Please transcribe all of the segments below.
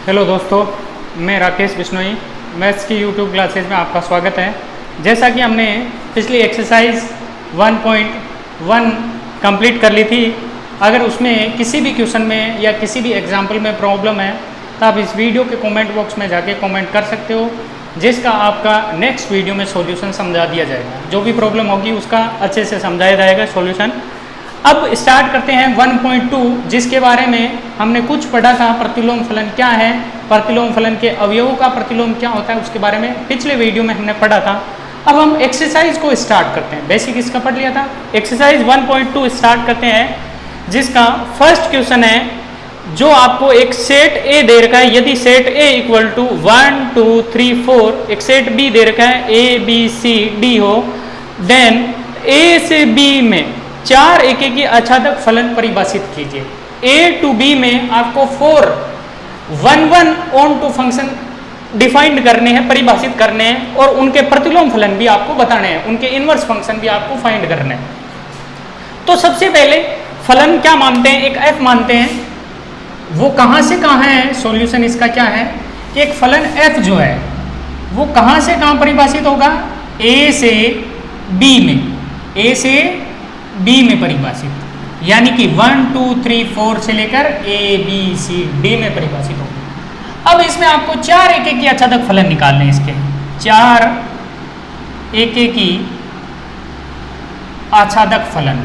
Hello दोस्तों, मैं Rakesh Bishnoi. Maths की यूट्यूब क्लासेज में आपका स्वागत है। जैसा कि हमने पिछली एक्सरसाइज 1.1 कंप्लीट कर ली थी, अगर उसमें किसी भी क्वेश्चन में या किसी भी एग्जाम्पल में प्रॉब्लम है तो आप इस वीडियो के कमेंट बॉक्स में जाके कमेंट कर सकते हो, जिसका आपका नेक्स्ट वीडियो में सॉल्यूशन समझा दिया जाएगा। जो भी प्रॉब्लम होगी उसका अच्छे से समझाया जाएगा सॉल्यूशन। अब स्टार्ट करते हैं 1.2, जिसके बारे में हमने कुछ पढ़ा था। प्रतिलोम फलन क्या है, प्रतिलोम फलन के अवयवों का प्रतिलोम क्या होता है, उसके बारे में पिछले वीडियो में हमने पढ़ा था। अब हम एक्सरसाइज को स्टार्ट करते हैं। बेसिक इसका पढ़ लिया था। एक्सरसाइज 1.2 स्टार्ट करते हैं, जिसका फर्स्ट क्वेश्चन है, जो आपको एक सेट ए दे रखा है। यदि सेट ए इक्वल टू 1 2 3 4 एक सेट बी दे रखा है, ए बी सी डी हो, देन ए से बी में 4 एके की आच्छादक फलन परिभाषित कीजिए। ए टू बी में आपको 4 1 ऑन टू फंक्शन डिफाइंड करने हैं, परिभाषित करने हैं, और उनके प्रतिलोम फलन भी आपको बताने हैं, उनके इनवर्स फंक्शन भी आपको फाइंड करने हैं। तो सबसे पहले फलन क्या मानते हैं, एक एफ मानते हैं। वो कहाँ से कहाँ है, सॉल्यूशन इसका क्या है कि एक फलन एफ जो है वो कहाँ से कहाँ परिभाषित होगा, ए से बी में, ए से बी में परिभाषित, यानी कि 1 2 3 4 से लेकर ए बी सी डी में परिभाषित होगा। अब इसमें आपको 4 एके की आच्छादक फलन निकालने हैं। इसके 4 एके की आच्छादक फलन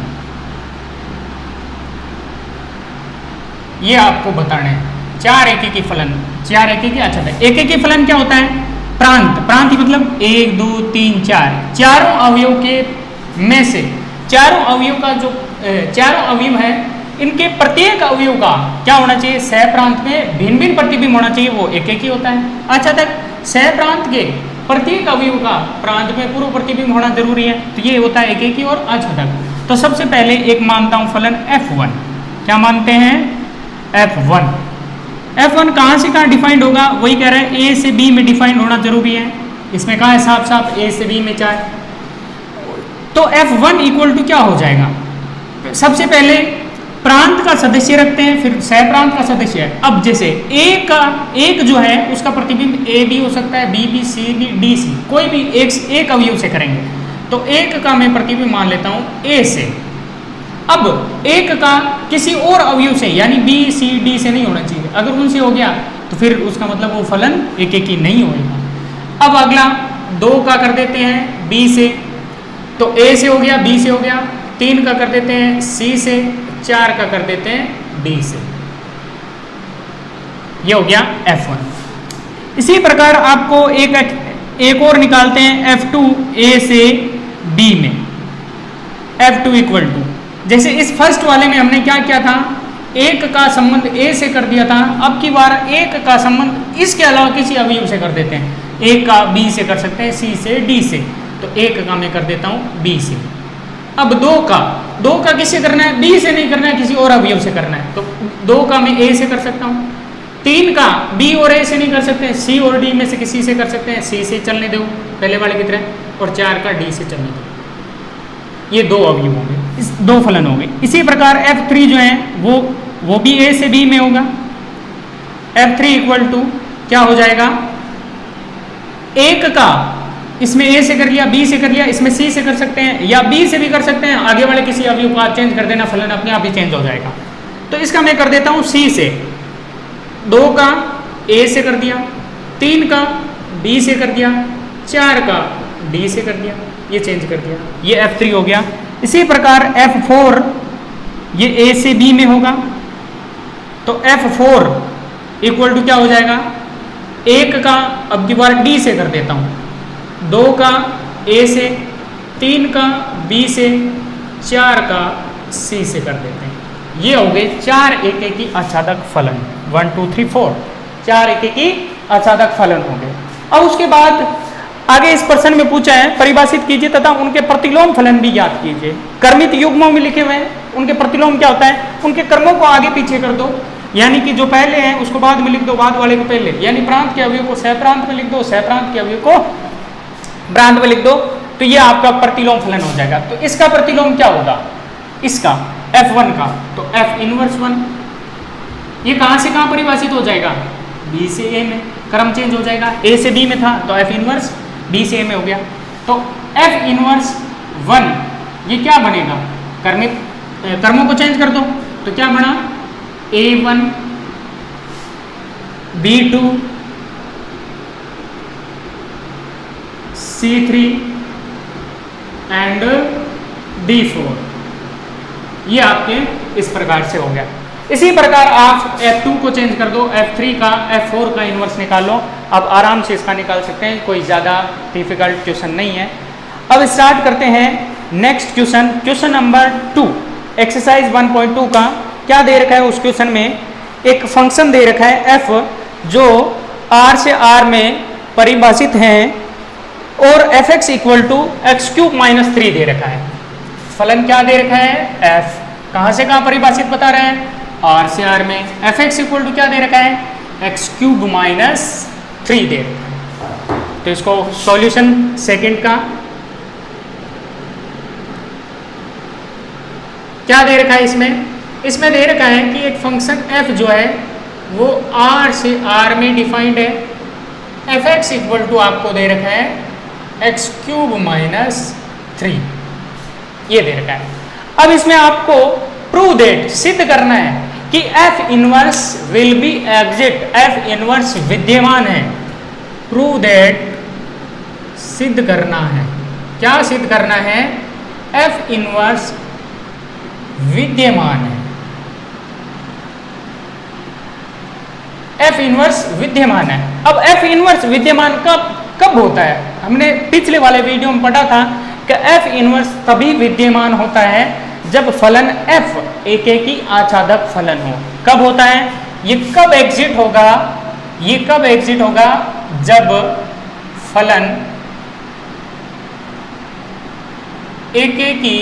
ये आपको बताने हैं। 4 एके की फलन, 4 एके की आच्छादक। एके की फलन क्या होता है, प्रांत। प्रांत मतलब 1 2 3 4 चारों अवयव के में से, चारों अवयव का जो चारों अवयव है, इनके प्रत्येक अवयव का क्या होना चाहिए, सह प्रांत में भिन्न भिन्न प्रतिबिंब होना चाहिए, वो एक ही होता है। अच्छा तक सह प्रांत के प्रत्येक अवयव का प्रांत में पूर्व प्रतिबिंब होना जरूरी है, तो ये होता है एक ही और अछादक। तो सबसे पहले एक मानता हूं फलन F1। क्या मानते हैं, F1। F1 कहाँ से कहाँ डिफाइंड होगा, वही कह रहे हैं ए से बी में डिफाइंड होना जरूरी है। इसमें कहा है साफ साफ ए से बी में 4। तो F1 इक्वल टू क्या हो जाएगा, सबसे पहले प्रांत का सदस्य रखते हैं, फिर सह प्रांत का सदस्य है। अब जैसे एक जो है उसका प्रतिबिंब ए बी हो सकता है, B B C B D C, कोई भी एक अवयव से करेंगे। तो एक का मैं प्रतिबिंब मान लेता हूं ए से। अब एक का किसी और अवयव से, यानी बी सी डी से नहीं होना चाहिए। अगर उनसे हो गया तो फिर उसका मतलब वो फलन एक ही नहीं होगा। अब अगला 2 का कर देते हैं बी से, तो ए से हो गया, बी से हो गया। 3 का कर देते हैं सी से, 4 का कर देते हैं डी से। ये हो गया F1। इसी प्रकार आपको एक और निकालते हैं F2 ए से बी में। F2 इक्वल टू, जैसे इस फर्स्ट वाले में हमने क्या किया था, एक का संबंध ए से कर दिया था। अब की बार एक का संबंध इसके अलावा किसी अवयव से कर देते हैं। एक का बी से कर सकते हैं, सी से, डी से। तो एक का मैं कर देता हूं बी से। अब 2 का किससे करना है, बी से नहीं करना है, किसी और अवयव से करना है। तो 2 का मैं ए से कर सकता हूं। 3 का बी और ए से नहीं कर सकते, सी और डी में से किसी से कर सकते हैं, सी से चलने दो पहले वाले की तरह, और 4 का डी से चलने दो। ये 2 अवयव हो गए, इस 2 फलन हो गए। इसी प्रकार F3 जो है वो भी ए से बी में होगा। F3 इक्वल टू क्या हो जाएगा, एक का इसमें ए से कर लिया, बी से कर लिया, इसमें सी से कर सकते हैं, या बी से भी कर सकते हैं। आगे वाले किसी अवयव को आप चेंज कर देना, फलन अपने आप ही चेंज हो जाएगा। तो इसका मैं कर देता हूं सी से। 2 का ए से कर दिया, 3 का बी से कर दिया, 4 का डी से कर दिया, ये चेंज कर दिया। ये F3 हो गया। इसी प्रकार F4 ये ए से बी में होगा। तो F4 इक्वल टू क्या हो जाएगा, 1 का अब की बार डी से कर देता हूं, 2 का ए से, 3 का बी से, 4 का सी से कर देते हैं। ये हो गए 4 एके की आच्छादक फलन। 1 2 3 4 4 एके की आच्छादक फलन हो गए। अब उसके बाद आगे इस प्रश्न में पूछा है, परिभाषित कीजिए तथा उनके प्रतिलोम फलन भी याद कीजिए। क्रमित युग्मों में लिखे हुए हैं, उनके प्रतिलोम क्या होता है, उनके क्रमों को आगे पीछे कर दो, यानी कि जो पहले है उसको बाद में लिख दो, बाद वाले को पहले, यानी प्रांत के अवयव को सह प्रांत में लिख दो, सह प्रांत के अवयव को प्रांत में लिख दो। तो ये आपका प्रतिलोम फलन हो जाएगा। तो इसका प्रतिलोम क्या होगा, इसका F1 का, तो F इनवर्स 1। ये कहां से कहां परिभाषित हो जाएगा, बी से ए में, क्रम चेंज हो जाएगा, ए से बी में था तो एफ इनवर्स बी से ए में हो गया। तो एफ इनवर्स 1 ये क्या बनेगा, क्रमों को चेंज कर दो तो क्या बना, A1 B2 C3 and D4, ये आपके इस प्रकार से हो गया। इसी प्रकार आप F2 को चेंज कर दो, F3 का F4 का इन्वर्स निकाल लो। अब आराम से इसका निकाल सकते हैं, कोई ज़्यादा डिफिकल्ट क्वेश्चन नहीं है। अब स्टार्ट करते हैं next question, question number 2 exercise 1.2 का क्या दे रखा है। उस क्वेश्चन में एक फंक्शन दे रखा है f जो r से r में परिभाषित है और fx इक्वल टू x³ - 3 दे रखा है। फलन क्या दे रखा है, f कहाँ से कहाँ परिभाषित बता रहे हैं, r से r में, fx इक्वल टू क्या दे रखा है, x³ - 3 दे रखा है। तो इसको सॉल्यूशन सेकंड का क्या दे रखा है, इसमें दे रखा है कि एक फंक्शन f जो है वो r से r में डिफाइंड है, fx इक्वल टू आपको दे रखा है x³ - 3, ये दे रखा है। अब इसमें आपको प्रूव दैट सिद्ध करना है कि f inverse will be exit, f inverse विद्यमान है। प्रूव दैट सिद्ध करना है, क्या सिद्ध करना है, f इनवर्स विद्यमान है, f इनवर्स विद्यमान है। अब f इनवर्स विद्यमान कब होता है, हमने पिछले वाले वीडियो में पढ़ा था कि f इनवर्स तभी विद्यमान होता है जब फलन f एकेकी आच्छादक फलन हो। कब होता है, ये कब एग्जिट होगा, ये कब एग्जिट होगा, जब फलन एकेकी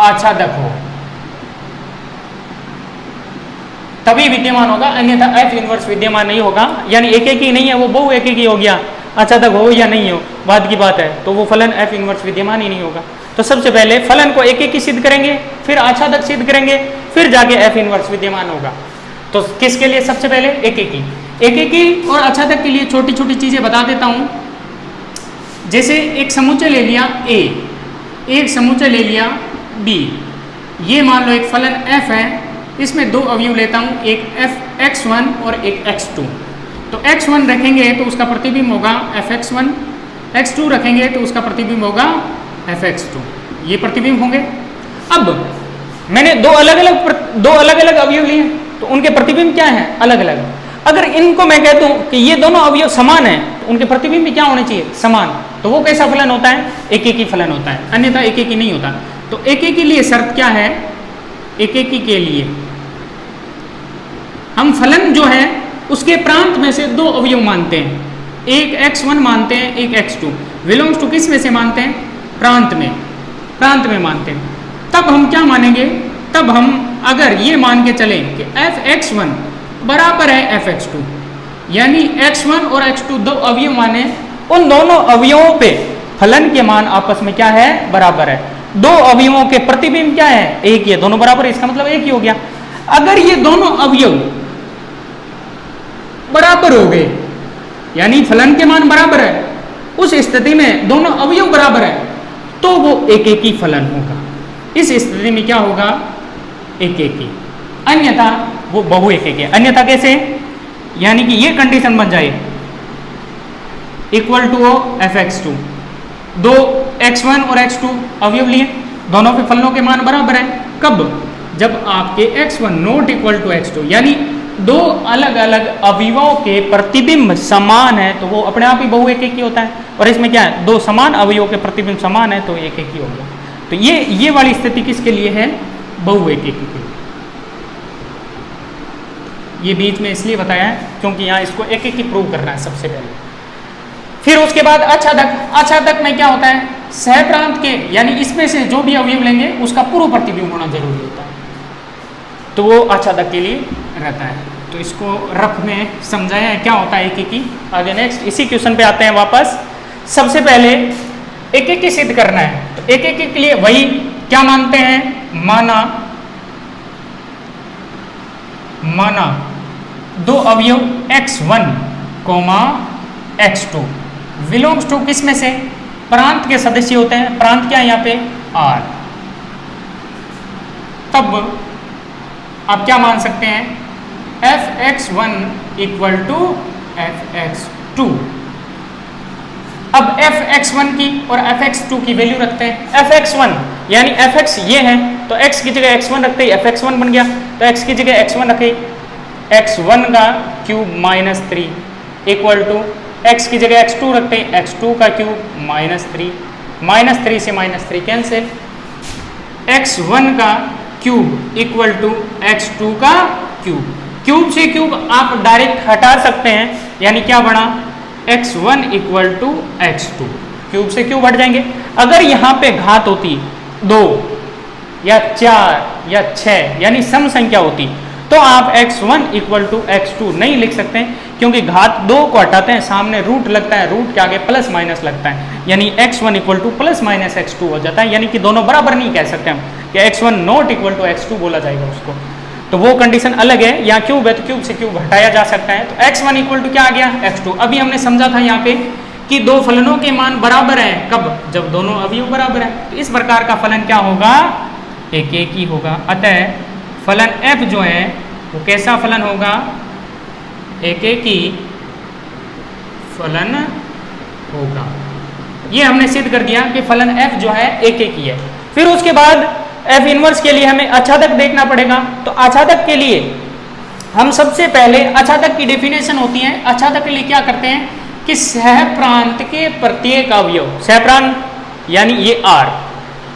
आच्छादक हो तभी विद्यमान होगा, अन्यथा f इनवर्स विद्यमान नहीं होगा। यानी एकेकी नहीं है वो बहु एकेकी हो गया, आच्छादक हो या नहीं हो बाद की बात है, तो वो फलन f इनवर्स विद्यमान ही नहीं होगा। तो सबसे पहले फलन को एकेकी सिद्ध करेंगे, फिर आच्छादक सिद्ध करेंगे, फिर जाके f इनवर्स विद्यमान होगा। तो किसके लिए, सबसे पहले एकेकी और आच्छादक के लिए छोटी छोटी चीजें बता देता हूं। जैसे एक समुच्चय ले लिया a, एक समुच्चय ले लिया b, ये मान लो एक फलन f है, इसमें दो अवयव लेता हूं, एक x1 और एक x2। तो x1 रखेंगे तो उसका प्रतिबिंब होगा fx1, x2 रखेंगे तो उसका प्रतिबिंब होगा fx2, ये प्रतिबिंब होंगे। अब मैंने दो अलग अलग अवयव लिए तो उनके प्रतिबिंब क्या हैं, अलग अलग। अगर इनको मैं कह दूं कि ये दोनों अवयव समान हैं तो उनके प्रतिबिंब भी क्या होने चाहिए, समान। तो वो कैसा फलन होता है, एकेकी फलन होता है, अन्यथा एकेकी नहीं होता। तो एकेकी के लिए शर्त क्या है, एकेकी के लिए हम फलन जो है उसके प्रांत में से दो अवयव मानते हैं, एक x1 मानते हैं, एक x2। बिलोंग्स टू किस में से मानते हैं, प्रांत में मानते हैं। तब हम क्या मानेंगे, तब हम अगर ये मान के चलें कि fx1 बराबर है fx2, यानी x1 और x2 दो अवयव माने, उन दोनों अवयवों पे फलन के मान आपस में क्या है, बराबर है। दो अवयवों के प्रतिबिंब क्या है, एक ही है, दोनों बराबर है, इसका मतलब एक ही हो गया। अगर ये दोनों अवयव बराबर हो गए, यानी फलन के मान बराबर है, उस स्थिति में दोनों अवयव बराबर है तो वो एकेकी फलन होगा। इस स्थिति में क्या होगा, एकेकी, अन्यथा वो बहु एकेकी। अन्यथा कैसे, यानी कि ये कंडीशन बन जाए इक्वल टू fx2, दो x1 और x2 अवयव लिए, दोनों के फलनों के मान बराबर है। कब, जब आपके x1 not equal to x2, यानी दो अलग अलग अवयवों के प्रतिबिंब समान है तो वो अपने आप ही बहु एकेकी होता है। और इसमें क्या है, दो समान अवयवों के प्रतिबिंब समान है तो एकेकी हो गया। तो ये वाली स्थिति किसके लिए है, बहु एकेकी के लिए। ये बीच में इसलिए बताया है क्योंकि यहाँ इसको एकेकी प्रूव करना है सबसे पहले। फिर उसके बाद आच्छादक में क्या होता है, सहप्रांत के, यानी इसमें से जो भी अवयव लेंगे उसका पूर्व प्रतिबिंब होना जरूरी होता है, तो वो आच्छादक के लिए रहता है। तो इसको रफ में समझाया है क्या होता है एकेकी। आगे नेक्स्ट इसी क्वेश्चन पे आते हैं वापस। सबसे पहले एकेकी सिद्ध करना है, तो एकेकी के लिए वही क्या मानते हैं, माना दो अवयव x1 coma x2 belongs to किस में से, प्रांत के सदस्य होते हैं। प्रांत क्या है यहाँ पे, R। तब आप क्या मान सकते हैं, fx1 इक्वल टू fx2। अब fx1 की और fx2 की वैल्यू रखते हैं। fx1 यानी fx ये है तो x की जगह x1 रखते ही fx1 बन गया, तो x की जगह x1 रखे, x1 का cube minus 3 equal to x की जगह x2 रखते हैं, x2 का क्यूब माइनस 3 से माइनस 3 कैंसिल, x1 का क्यूब इक्वल टू x2 का क्यूब। क्यूब से क्यूब आप डायरेक्ट हटा सकते हैं, यानी क्या बना, x1 equal to x2। Cube से क्यूब हट जाएंगे। अगर यहाँ पे घात होती 2 या 4 या 6 यानी सम संख्या होती तो आप x1 इक्वल टू x2 नहीं लिख सकते, क्योंकि घात 2 को हटाते हैं, सामने रूट लगता है, रूट के आगे प्लस माइनस लगता है, यानी x1 equal two plus minus x2 हो जाता है, यानी कि दोनों बराबर नहीं कह सकते हम कि x1 not equal to x2 बोला जाएगा उसको, तो वो कंडीशन अलग है। यहाँ क्यूब है तो क्यूब से क्यूब हटाया जा सकता है, तो x1 इक्वल टू क्या आ गया, x2। अभी हमने समझा था यहाँ पे कि दो फलनों के मान बराबर हैं, कब, जब दोनों अवयव बराबर हैं। तो इस प्रकार का फलन क्या होगा, एक एक ही होगा। अतः फलन f जो है वो कैसा फलन होगा, एक एक ही फलन होगा। ये हमने सिद्ध कर दिया कि फलन f जो है एक एक ही है। फिर उसके बाद f इनवर्स के लिए हमें आच्छादक देखना पड़ेगा। तो आच्छादक के लिए हम सबसे पहले आच्छादक की डेफिनेशन होती है। आच्छादक के लिए क्या करते हैं कि सहप्रांत के प्रत्येक अवयव, सहप्रांत यानी ये R,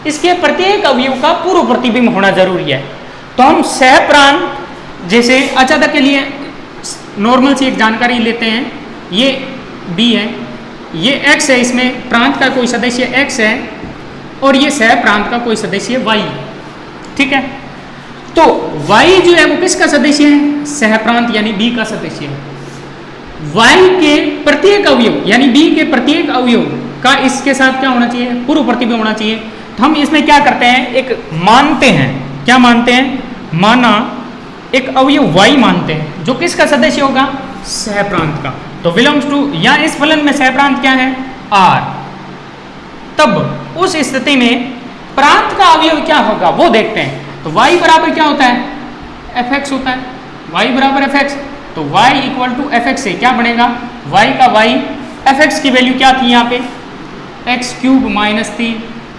इसके प्रत्येक अवयव का पूर्व प्रतिबिंब होना जरूरी है। तो हम सहप्रांत, जैसे आच्छादक के लिए नॉर्मल से एक जानकारी लेते हैं, ये B है, ये X है, इसमें प्रांत का कोई सदस्य X है और ये सहप्रांत का कोई सदस्य Y, ठीक है। तो Y जो है वो किसका सदस्य है, सहप्रांत यानी B का सदस्य है। Y के प्रत्येक अवयव यानी B के प्रत्येक अवयव का इसके साथ क्या होना चाहिए, पूर्व प्रतिबिंब होना चाहिए। तो हम इसमें क्या करते हैं, एक मानते हैं, क्या मानते हैं, माना एक अवयव Y मानते हैं जो किसका सदस्य होगा, सहप्रांत का। तो बिलोंग्स टू, या इस फलन में सहप्रांत क्या है, R। तब उस स्थिति में प्रांत का अवयव क्या होगा वो देखते हैं। तो y बराबर क्या होता है, fx होता है, y बराबर fx। तो y इक्वल टू fx से क्या बनेगा, y का y, fx की वैल्यू क्या थी यहाँ पे, x क्यूब माइनस 3,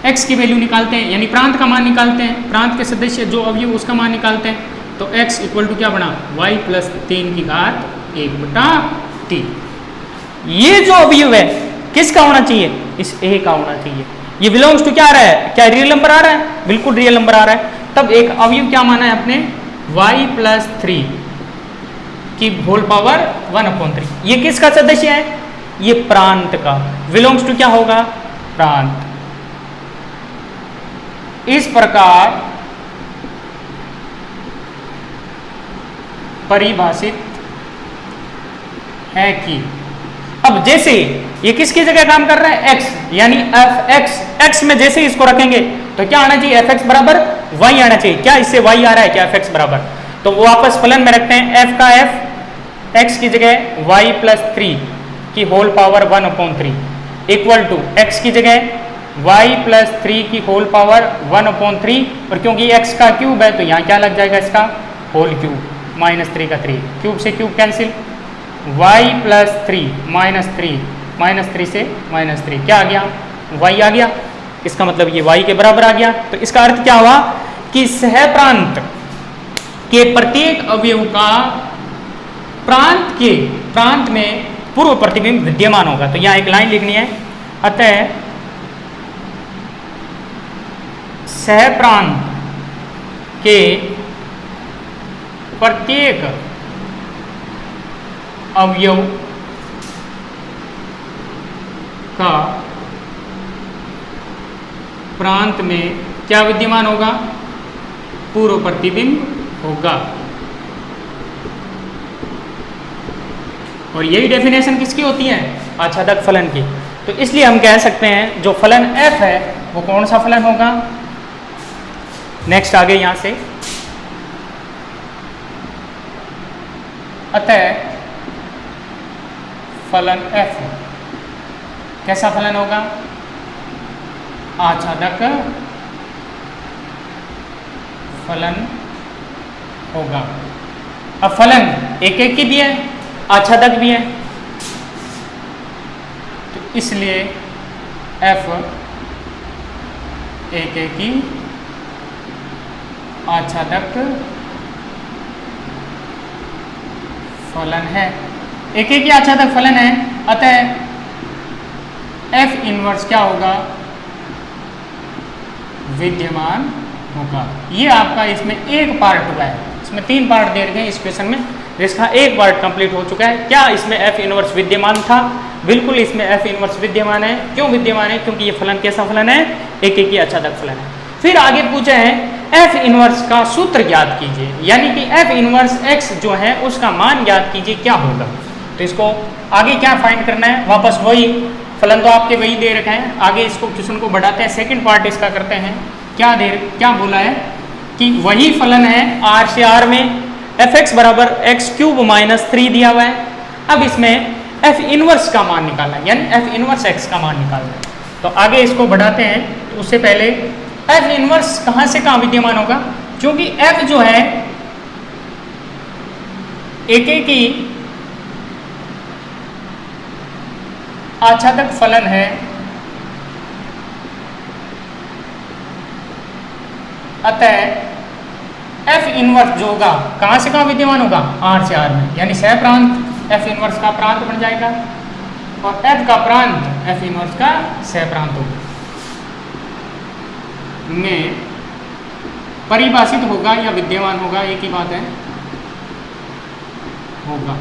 x की वैल्यू निकालते हैं यानी प्रांत का मान निकालते हैं, प्रांत के सदस्य जो अवयव उसका मान निकालते हैं। तो x इक्वल टू क्या बना, y प्लस 3 की घात 1/3। ये जो अवयव है किसका होना चाहिए, इस a का होना चाहिए। ये बिलोंग्स टू क्या आ रहा है, क्या रियल नंबर आ रहा है, बिल्कुल रियल नंबर आ रहा है। तब एक अवयव क्या माना है अपने, y प्लस 3 की होल पावर 1/3। ये किसका सदस्य है, ये प्रांत का, बिलोंग्स टू क्या होगा, प्रांत। इस प्रकार परिभाषित है कि अब जैसे ये किसकी जगह काम कर रहा है, x, यानी fx, x में जैसे इसको रखेंगे तो क्या आना चाहिए, fx बराबर y आना चाहिए। क्या इससे y आ रहा है क्या, fx बराबर, तो वो वापस फलन में रखते हैं, f का f, x की जगह y प्लस 3 की whole power 1/3 equal to x की जगह y प्लस 3 की होल पावर 1/3, और क्योंकि x का क्यूब है तो यहाँ क्या लग जाएगा, इसका होल क्यूब, माइनस 3 का 3, क्यूब से cube cancel, y plus 3 minus 3 से माइनस 3 क्या आ गया, y आ गया। इसका मतलब ये y के बराबर आ गया। तो इसका अर्थ क्या हुआ कि सहप्रांत के प्रत्येक अवयव का प्रांत में पूर्व प्रतिबिंब विद्यमान होगा। तो यहाँ एक लाइन लिखनी है, अतः सहप्रांत के प्रत्येक अवयव का प्रांत में क्या विद्यमान होगा, पूर्व प्रतिबिंब होगा। और यही डेफिनेशन किसकी होती है, आच्छादक फलन की। तो इसलिए हम कह सकते हैं जो फलन f है वो कौन सा फलन होगा। नेक्स्ट आगे यहां से अतः फलन f कैसा फलन होगा? आच्छादक फलन होगा। अब फलन एक एक की भी है, आच्छादक भी है, तो इसलिए f एक एक की आच्छादक फलन है। एक एक की आच्छादक फलन है, अतः f इनवर्स क्या होगा? विद्यमान होगा। ये आपका इसमें एक पार्ट हुआ है, इसमें 3 पार्ट दे रखे हैं इस क्वेश्चन में, जिसका एक पार्ट कंप्लीट हो चुका है। क्या इसमें f इनवर्स विद्यमान था? बिल्कुल इसमें f इनवर्स विद्यमान है। क्यों विद्यमान है? क्योंकि ये फलन कैसा फलन है? एक एक की आच्छादक फलन है। फिर आगे पूछे हैं f इनवर्स का सूत्र ज्ञात कीजिए, यानी कि f इनवर्स x जो है उसका मान ज्ञात कीजिए, क्या होगा? तो इसको आगे क्या फाइंड करना है? वापस वही फलन तो आपके वही दे रखे हैं, आगे इसको क्वेश्चन को बढ़ाते हैं, सेकंड पार्ट इसका करते हैं। क्या बोला है कि वही फलन है r से r में fx बराबर x क्यूब माइनस 3 दिया हुआ है। अब इसमें f इनवर्स का मान निकालना है, यानी f इनवर्स x का मान निकालना है। तो आगे इसको बढ़ाते हैं, तो उससे पहले f इनवर्स कहाँ से कहाँ विद्यमान होगा? क्योंकि f जो है एक एक की आच्छादक फलन है, अतः f इनवर्स जो होगा कहां से कहां विद्यमान होगा? r से r में, यानी सह प्रांत f इनवर्स का प्रांत बन जाएगा और f का प्रांत f इनवर्स का सह प्रांत होगा में परिभाषित होगा या विद्यमान होगा, एक ही बात है, होगा।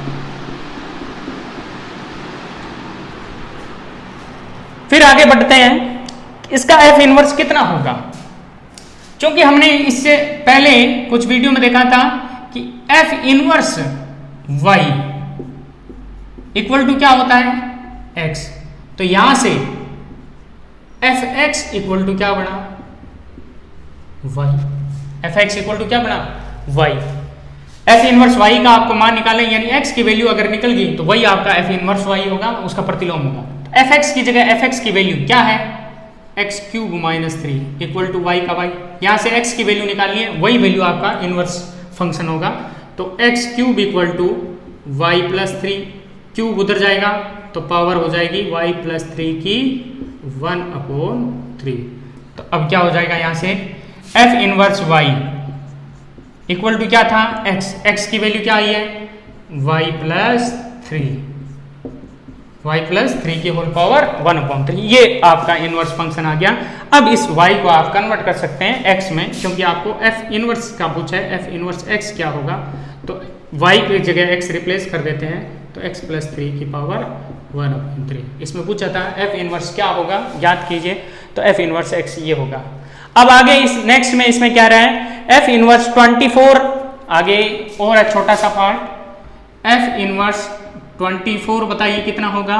फिर आगे बढ़ते हैं, इसका f इनवर्स कितना होगा? क्योंकि हमने इससे पहले कुछ वीडियो में देखा था कि f inverse y equal to क्या होता है? x। तो यहां से fx इक्वल टू क्या बना? y। fx इक्वल टू क्या बना? y। f इनवर्स y का आपको मान निकालना है, यानी x की वैल्यू अगर निकल गई तो वही आपका f इनवर्स y होगा, उसका प्रतिलोम होगा। fx की जगह fx की वैल्यू क्या है? x cube minus 3 equal to y का y। यहाँ से x की वैल्यू निकालनी है, वही वैल्यू आपका इनवर्स फंक्शन होगा। तो x cube equal to y plus 3, cube उधर जाएगा तो पावर हो जाएगी y प्लस 3 की 1/3। तो अब क्या हो जाएगा? यहाँ से f inverse y equal to क्या था? x की वैल्यू क्या आई है? y प्लस 3 की होल पावर 1/3। ये आपका इनवर्स फंक्शन आ गया। अब इस y को आप कन्वर्ट कर सकते हैं x में, क्योंकि आपको f इनवर्स का पूछा है। f इनवर्स x क्या होगा? तो y की जगह x रिप्लेस कर देते हैं, तो x प्लस 3 की पावर 1/3। इसमें पूछा था f इनवर्स क्या होगा, याद कीजिए। तो f इनवर्स x ये होगा। अब आगे इस नेक्स्ट में इसमें क्या रहा है? f inverse 24। आगे और एक छोटा सा पार्ट, f इनवर्स 24 बताइए कितना होगा,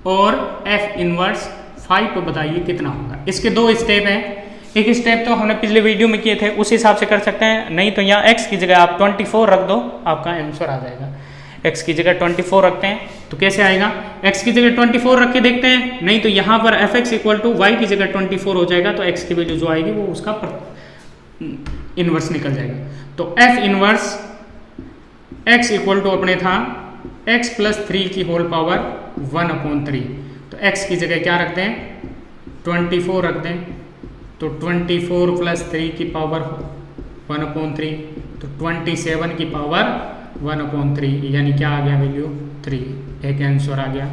और f इनवर्स 5 बताइए कितना होगा। इसके 2 स्टेप हैं। एक स्टेप तो हमने पिछले वीडियो में किए थे, उस हिसाब से कर सकते हैं, नहीं तो यहाँ x की जगह आप 24 रख दो, आपका आंसर आ जाएगा। x की जगह 24 रखते हैं तो कैसे आएगा? x की जगह 24 रख के देखते हैं, नहीं तो यहाँ पर fx इक्वल टू y की जगह 24 हो जाएगा, तो x की वैल्यू जो आएगी वो उसका इनवर्स निकल जाएगा। तो f inverse x equal to अपने था x प्लस 3 की होल पावर 1/3। तो x की जगह क्या रखते हैं? 24 रख दें, तो 24 प्लस 3 की पावर 1/3, तो 27 की पावर 1/3, यानी क्या आ गया वैल्यू? 3। एक आंसर आ गया।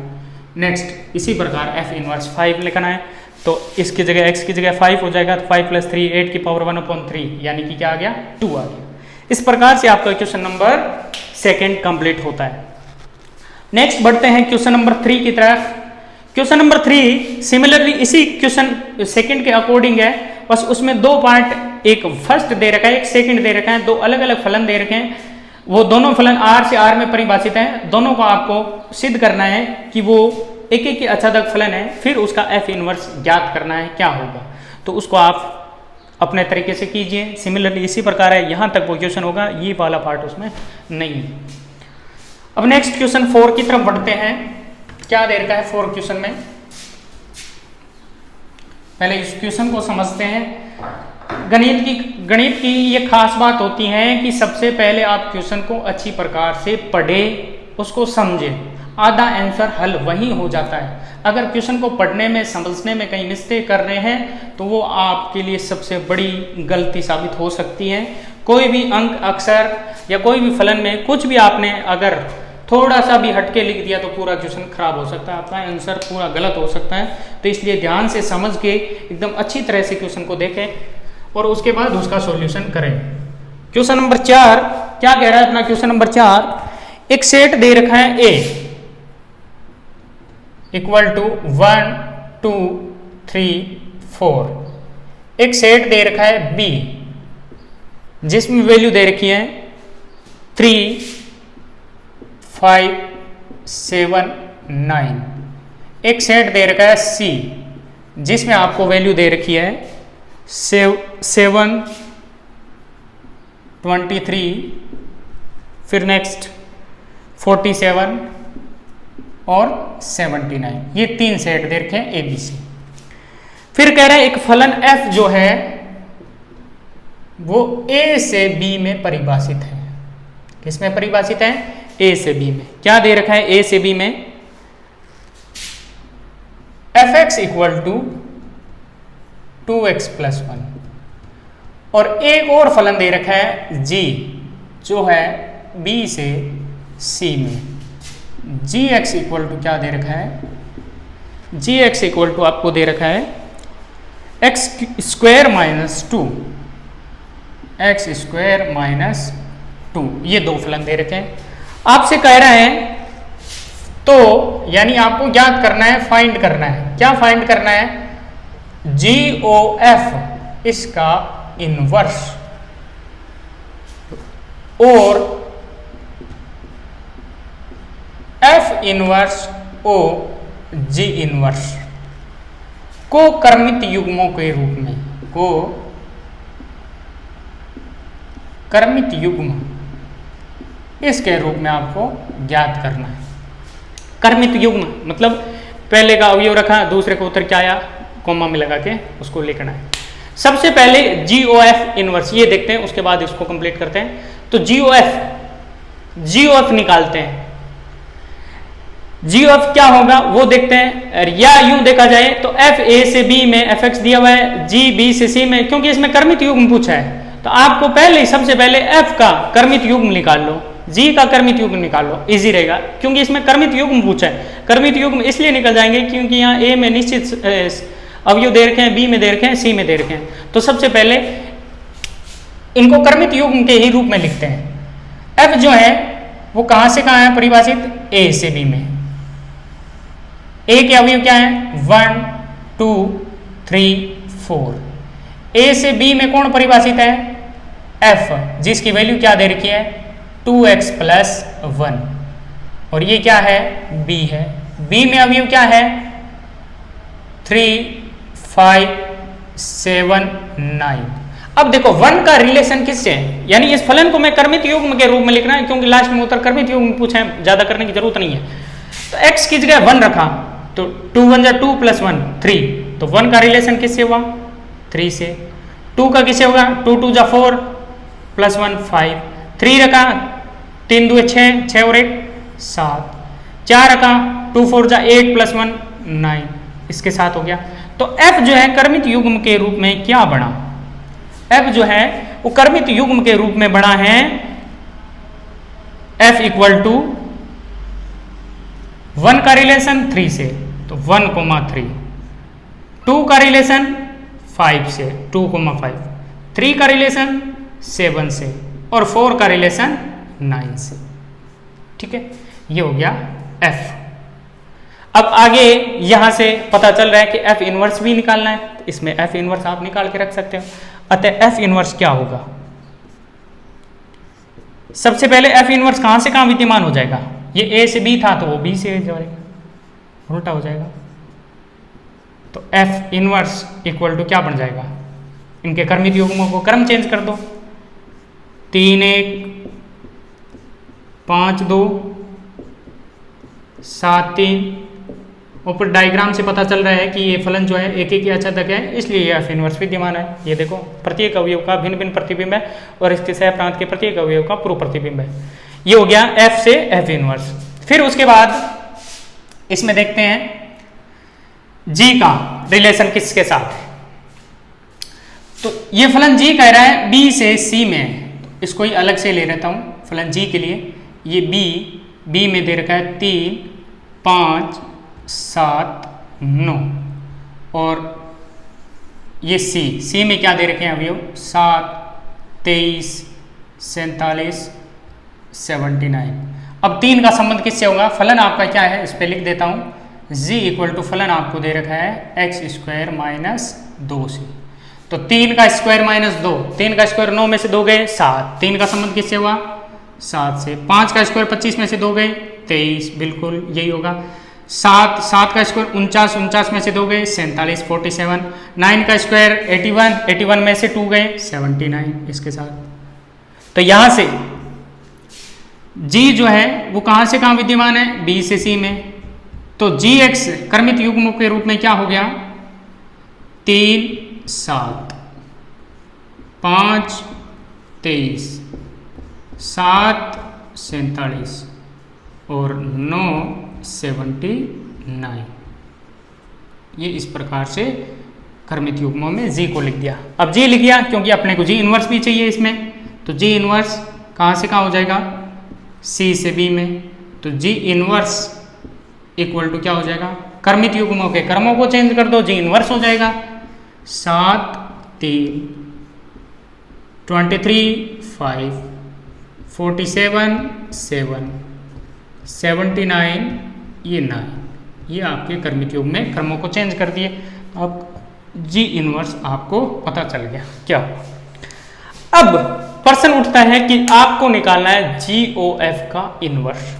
नेक्स्ट इसी प्रकार f इनवर्स 5 लिखना है, तो इसकी जगह x की जगह 5 हो जाएगा, तो 5 प्लस 3 8 की पावर 1/3, यानी कि क्या आ गया? 2 आ गया। इस प्रकार से आपका क्वेश्चन नंबर 2 कंप्लीट होता है। नेक्स्ट बढ़ते हैं क्वेश्चन नंबर 3 की तरफ। क्वेश्चन नंबर 3 सिमिलरली इसी क्वेश्चन 2 के अकॉर्डिंग है, बस उसमें 2 पार्ट, एक फर्स्ट दे रखा है, एक सेकंड दे रखा है, 2 अलग अलग फलन दे रखे हैं। वो दोनों फलन r से r में परिभाषित हैं। दोनों को आपको सिद्ध करना है कि वो एक एक आच्छादक फलन है, फिर उसका f इनवर्स ज्ञात करना है क्या होगा। तो उसको आप अपने तरीके से कीजिए। सिमिलरली इसी प्रकार है, यहाँ तक वो क्वेश्चन होगा, ये वाला पार्ट उसमें नहीं है। अब नेक्स्ट क्वेश्चन 4 की तरफ बढ़ते हैं। क्या दे रखा है 4 क्वेश्चन में, पहले इस क्वेश्चन को समझते हैं। गणित की ये खास बात होती है कि सबसे पहले आप क्वेश्चन को अच्छी प्रकार से पढ़े, उसको समझे, आधा आंसर हल वहीं हो जाता है। अगर क्वेश्चन को पढ़ने में समझने में कहीं मिस्टेक कर रहे हैं तो वो आपके लिए सबसे बड़ी गलती साबित हो सकती है। कोई भी अंक, अक्षर या कोई भी फलन में कुछ भी आपने अगर थोड़ा सा भी हटके लिख दिया तो पूरा क्वेश्चन खराब हो सकता है, आपका आंसर पूरा गलत हो सकता है। तो इसलिए ध्यान से समझ के एकदम अच्छी तरह से क्वेश्चन को देखें और उसके बाद उसका सॉल्यूशन करें। क्वेश्चन नंबर 4 क्या कह रहा है अपना क्वेश्चन नंबर 4, एक सेट दे रखा है ए इक्वल टू 1 2 3 4, एक सेट दे रखा है बी जिसमें वैल्यू दे रखी है 3 5 7 9, एक सेट दे रखा है सी जिसमें आपको वैल्यू दे रखी है 7 23, फिर नेक्स्ट 47 और 79, ये 3 सेट दे रखे हैं ABC। फिर कह रहा है एक फलन f जो है वो A से B में परिभाषित है। किसमें परिभाषित है? A से B में। क्या दे रखा है A से B में? fx equal to 2x plus 1, और एक और फलन दे रखा है g जो है B से C में। gx इक्वल टू क्या दे रखा है? gx इक्वल टू आपको दे रखा है x square minus 2, x square minus 2, ये 2 फलन दे रखे हैं। आपसे कह रहे हैं तो यानी आपको ज्ञात करना है, फाइंड करना है। क्या फाइंड करना है? GOF इसका इनवर्स और F inverse O G inverse को क्रमित युग्मों के रूप में, को क्रमित युग्म इसके रूप में आपको ज्ञात करना है। क्रमित युग्म मतलब पहले का अवयव रखा, दूसरे को उत्तर क्या आया, कोमा में लगा के उसको लिखना है। सबसे पहले GOF इनवर्स ये देखते हैं, उसके बाद इसको कंप्लीट करते हैं। तो GOF निकालते हैं। GOF क्या होगा वो देखते हैं, या यूं देखा जाए तो F A से B में fx दिया हुआ है, G B से C में, क्योंकि इसमें क्रमित युग्म पूछा है तो आपको पहले सबसे पहले F का क्रमित युग्म निकाल लो, G का क्रमित युग्म निकाल लो, इजी रहेगा क्योंकि इसमें क्रमित युग्म पूछा है। क्रमित युग्म इसलिए निकल जाएंगे क्योंकि यहाँ A में निश्चित अवयव दे रखे हैं, B में दे रखे हैं, C में दे रखे हैं। तो सबसे पहले इनको क्रमित युग्म के ही रूप में लिखते हैं। F जो है वो कहां से कहां है परिभाषित? A से B में। A के अवयव क्या है? 1 2 3 4। A से B में कौन परिभाषित है? F, जिसकी वैल्यू क्या दे रखी है? 2x प्लस 1, और ये क्या है? B है। B में अवयव क्या है? 3 5 7 9। अब देखो 1 का रिलेशन किससे है, यानी इस फलन को मैं क्रमित युग्म के रूप में लिखना है क्योंकि लास्ट में उत्तर क्रमित युग्म पूछा है, ज्यादा करने की जरूरत नहीं है। तो x की जगह 1 रखा तो 2 1 जा 2 प्लस 1 3, तो 1 का रिलेशन किससे हुआ? 3 से। 2 का किससे होगा? 2 2 जा 4 प्लस 1 5, 3 रखा 3 2 6, 6 और 1 7, 4 रखा 2 4 जा 8 प्लस 1 9, इसके साथ हो गया। तो F जो है क्रमित युग्म के रूप में क्या बना? F जो है वो क्रमित युग्म के रूप में बना है F इक्वल टू 1 का रिलेशन 3 से, तो 1 3, 2 का रिलेशन 5 से, 2 5, 3 का रिलेशन 7 से, और 4 का रिलेशन 9 से। ठीक है, ये हो गया F। अब आगे यहां से पता चल रहा है कि F इनवर्स भी निकालना है, तो इसमें F इनवर्स आप निकाल के रख सकते हो। अतः F इनवर्स क्या होगा? सबसे पहले F इनवर्स कहां से कहां विद्यमान हो जाएगा? ये A से B था तो वो B से जाएगा, उल्टा हो जाएगा। तो F इनवर्स इक्वल टू क्या बन जाएगा? इनके क्रमित युग्मों को क्रम चेंज कर दो, 3 1 5 2 7 3। ऊपर डायग्राम से पता चल रहा है कि ये फलन जो है एक एक आच्छादक है, इसलिए ये एफ इनवर्स विद्यमान है। ये देखो प्रत्येक अवयव का भिन्न भिन्न प्रतिबिंब है और इसके सह प्रांत के प्रत्येक अवयव का पूर्व प्रतिबिंब है। ये हो गया एफ से एफ इनवर्स। फिर उसके बाद इसमें देखते हैं जी का रिलेशन किसके साथ है। तो ये फलन जी कह रहा है बी से सी में, तो इसको ही अलग से ले लेता हूं फलन जी के लिए। ये बी में दे रखा है 3 5 7 9 और ये सी में क्या दे रखे हैं अवयव 7 23 47 79। अब 3 का संबंध किससे होगा, फलन आपका क्या है इस पे लिख देता हूं g इक्वल टू फलन आपको दे रखा है x स्क्वायर माइनस 2 से। तो 3 का स्क्वायर माइनस 2, 3 का स्क्वायर 9 में से 2 गए 7, 3 का संबंध किससे हुआ 7 से। 5 का स्क्वायर 25 में से 2 गए 23, बिल्कुल यही होगा। 7 का स्क्वायर 49 में से 2 गए 47 47। 9 का स्क्वायर 81 में से 2 गए 79 इसके साथ। तो यहां से g जो है वो कहां से कहां विद्यमान है, b से c में। तो gx क्रमित युग्मों के रूप में क्या हो गया 3 7 5 23 7 47 और 9 79। ये इस प्रकार से क्रमित युग्मों में g को लिख दिया। अब g लिख दिया क्योंकि अपने को g इनवर्स भी चाहिए इसमें, तो g इनवर्स कहां से कहां हो जाएगा c से b में। तो g इनवर्स इक्वल टू क्या हो जाएगा, क्रमित युग्मों के क्रमों को चेंज कर दो, g इनवर्स हो जाएगा 7 3 23 5 47 7 79 ये 9। ये आपके क्रमित युग्म में क्रमों को चेंज कर दिए। अब g इनवर्स आपको पता चल गया क्या। अब प्रश्न उठता है कि आपको निकालना है GOF का इनवर्स,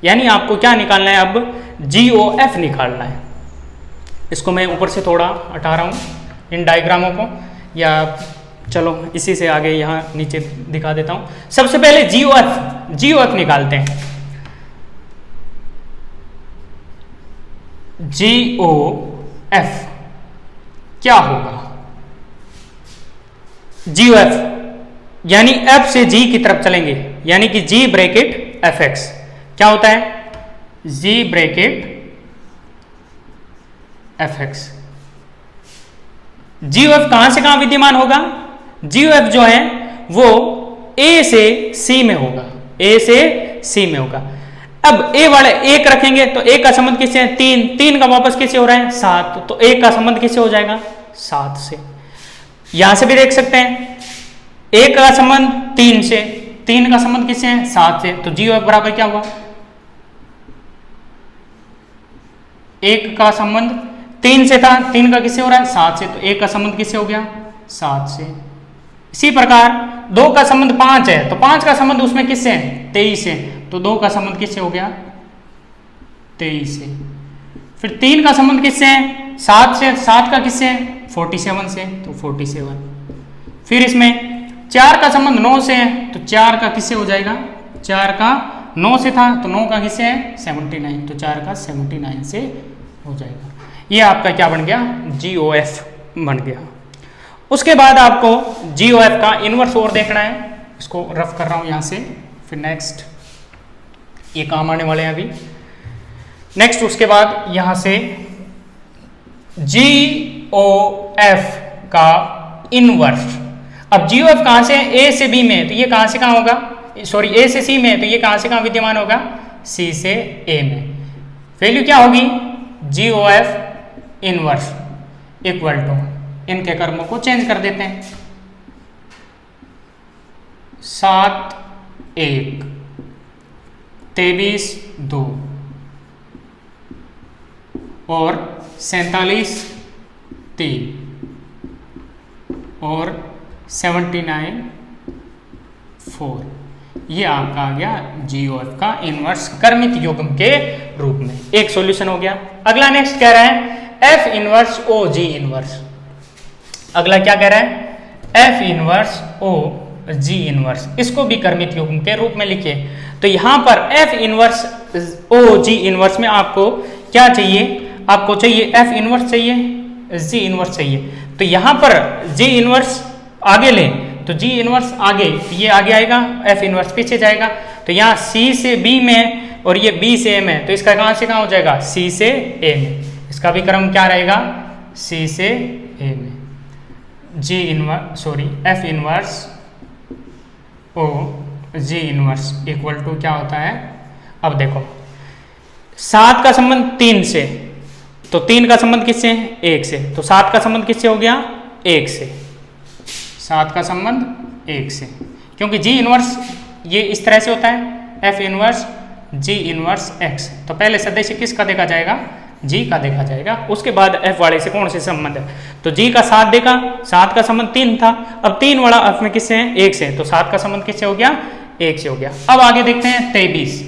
यानी आपको क्या निकालना है, अब GOF निकालना है। इसको मैं ऊपर से थोड़ा हटा रहा हूं इन डायग्रामों को, या चलो इसी से आगे यहाँ नीचे दिखा देता हूं। सबसे पहले GOF निकालते हैं। GOF क्या होगा, GOF यानी F से G की तरफ चलेंगे, यानी कि G ब्रैकेट FX क्या होता है, G ब्रैकेट FX। GOF कहां से कहां विद्यमान होगा, GOF जो है वो A से C में होगा, A से C में होगा। अब A वाले 1 रखेंगे तो 1 का संबंध किससे है 3 का वापस किससे हो रहा है 7, तो 1 का संबंध किससे हो जाएगा 7 से। यहां से भी देख सकते हैं 1 का संबंध 3 से, 3 का संबंध किससे है 7 से। तो GOF बराबर क्या हुआ, 1 का संबंध 3 से था, 3 का किससे हो रहा है 7 से, तो 1 का संबंध किससे हो गया 7 से। इसी प्रकार 2 का संबंध 5 है, तो 5 का संबंध उसमें किससे है 23 से, तो 2 का संबंध किससे हो गया 23 से। फिर 3 का संबंध किससे है 7 से, 7 का किससे है 47 से, तो 47। फिर इसमें 4 का संबंध 9 से है, तो 4 का किससे हो जाएगा, 4 का 9 से था, तो 9 का किससे है 79, तो 4 का 79 से हो जाएगा। ये आपका क्या बन गया GOF बन गया। उसके बाद आपको GOF का इनवर्स और देखना है, इसको रफ कर रहा हूं यहां से, फिर नेक्स्ट ये काम आने वाले हैं अभी। नेक्स्ट उसके बाद यहां से GOF का इनवर्स। अब GOF कहां से है A से B में, तो ये कहां से कहां होगा, सॉरी A से C में, तो ये कहां से कहां विद्यमान होगा C से A में। वैल्यू क्या होगी GOF इनवर्स इक्वल टू, इनके कर्मों को चेंज कर देते हैं, 7 1 23 2 और 47 3 और 79 4। ये आपका आ गया GOF का इनवर्स क्रमित युग्म के रूप में। एक सॉल्यूशन हो गया। अगला नेक्स्ट कह रहा है F इनवर्स OG इनवर्स। अगला क्या कह रहा है एफ इनवर्स ओ जी इनवर्स, इसको भी क्रमित युग्म के रूप में लिखिए। तो यहां पर एफ इनवर्स ओ जी इनवर्स में आपको क्या चाहिए, आपको चाहिए एफ इनवर्स चाहिए, जी इनवर्स चाहिए। तो यहां पर जी इनवर्स आगे लें तो जी इनवर्स आगे, ये आगे आएगा, एफ इनवर्स पीछे जाएगा। तो यहाँ सी से बी में और ये बी से ए में, तो इसका कहां से कहां हो जाएगा, सी से ए में। इसका भी क्रम क्या रहेगा, सी से ए में। G inverse F inverse O ji inverse equal to क्या होता है। अब देखो 7 का संबंध 3 से, तो 3 का संबंध किससे, 1 से। तो 7 का संबंध किससे हो गया, 1 से। 7 का संबंध 1 से, क्योंकि जी इनवर्स ये इस तरह से होता है, F inverse G inverse x. तो पहले सदस्य किसका देखा जाएगा, जी का देखा जाएगा। उसके बाद एफ वाले से कौन से संबंध है, तो जी का 7 देखा, 7 का संबंध 3 था। अब 3 वाला एफ में किससे है, 1 से। तो 7 का संबंध किससे हो गया, 1 से हो गया। अब आगे देखते हैं 23।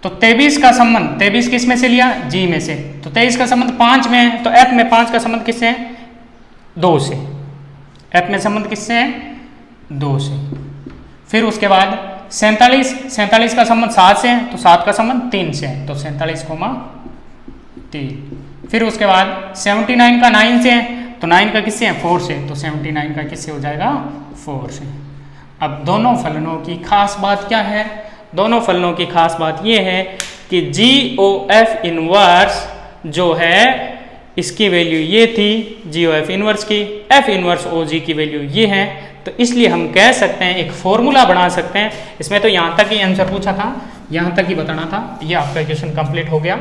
तो 23 का संबंध, 23 किस में से लिया, जी में से। तो 23 का संबंध 5 में है, तो एफ में 5 का संबंध किससे है, 2 से। एफ में संबंध किससे है, 2 से। फिर उसके बाद 47 का संबंध 7 से है, तो 7 का संबंध 3 से है। तो 47,3। फिर उसके बाद 79 का 9 से है, तो 9 का किससे है, 4 से। तो 79 का किससे हो जाएगा, 4 से। अब दोनों फलनों की खास बात क्या है, दोनों फलनों की खास बात यह है कि जी ओ एफ इनवर्स जो है इसकी वैल्यू ये थी, जी ओ एफ इनवर्स की, एफ इनवर्स ओ जी की वैल्यू ये है। तो इसलिए हम कह सकते हैं, एक फॉर्मूला बना सकते हैं। इसमें तो यहाँ तक ही आंसर पूछा था, यहाँ तक ही बताना था। ये आपका क्वेश्चन कंप्लीट हो गया,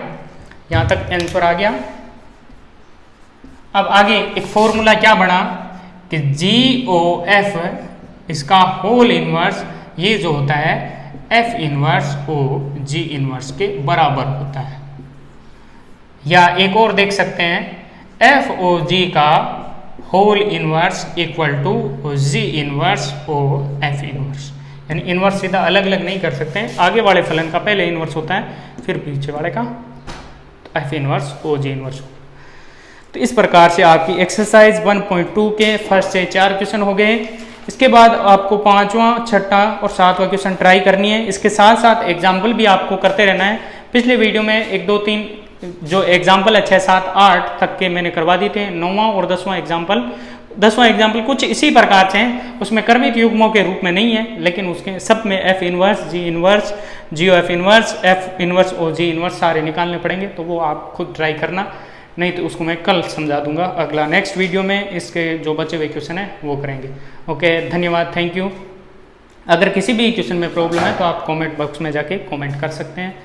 यहाँ तक आंसर आ गया। अब आगे एक फॉर्मूला क्या बना कि जी ओ एफ इसका होल इनवर्स ये जो होता है एफ इनवर्स ओ जी इनवर्स के बराबर होता है। या एक और देख सकते हैं, एफ ओ जी का whole inverse equal to g inverse o F inverse. यानी इनवर्स सीधा अलग अलग नहीं कर सकते हैं, आगे वाले फलन का पहले इनवर्स होता है, फिर पीछे वाले का एफ इनवर्स ओ जी इनवर्स। तो इस प्रकार से आपकी एक्सरसाइज 1.2 के फर्स्ट से 4 क्वेश्चन हो गए। इसके बाद आपको 5वां, 6ठा और 7वां क्वेश्चन ट्राई करनी है। इसके साथ साथ एग्जाम्पल भी आपको करते रहना है। पिछले वीडियो में 1, 2, 3 जो एग्जाम्पल है 6, 7, 8 तक के मैंने करवा दी थे। 9वां और 10वां एग्जाम्पल, 10वां एग्जाम्पल कुछ इसी प्रकार से हैं, उसमें क्रमिक युग्मों के रूप में नहीं है, लेकिन उसके सब में F inverse, G inverse, G O F inverse, F inverse ओ जी इनवर्स सारे निकालने पड़ेंगे। तो वो आप खुद ट्राई करना, नहीं तो उसको मैं कल समझा दूंगा। अगला नेक्स्ट वीडियो में इसके जो बचे हुए क्वेश्चन है वो करेंगे। ओके, धन्यवाद, थैंक यू। अगर किसी भी क्वेश्चन में प्रॉब्लम है तो आप कमेंट बॉक्स में जाके कमेंट कर सकते हैं।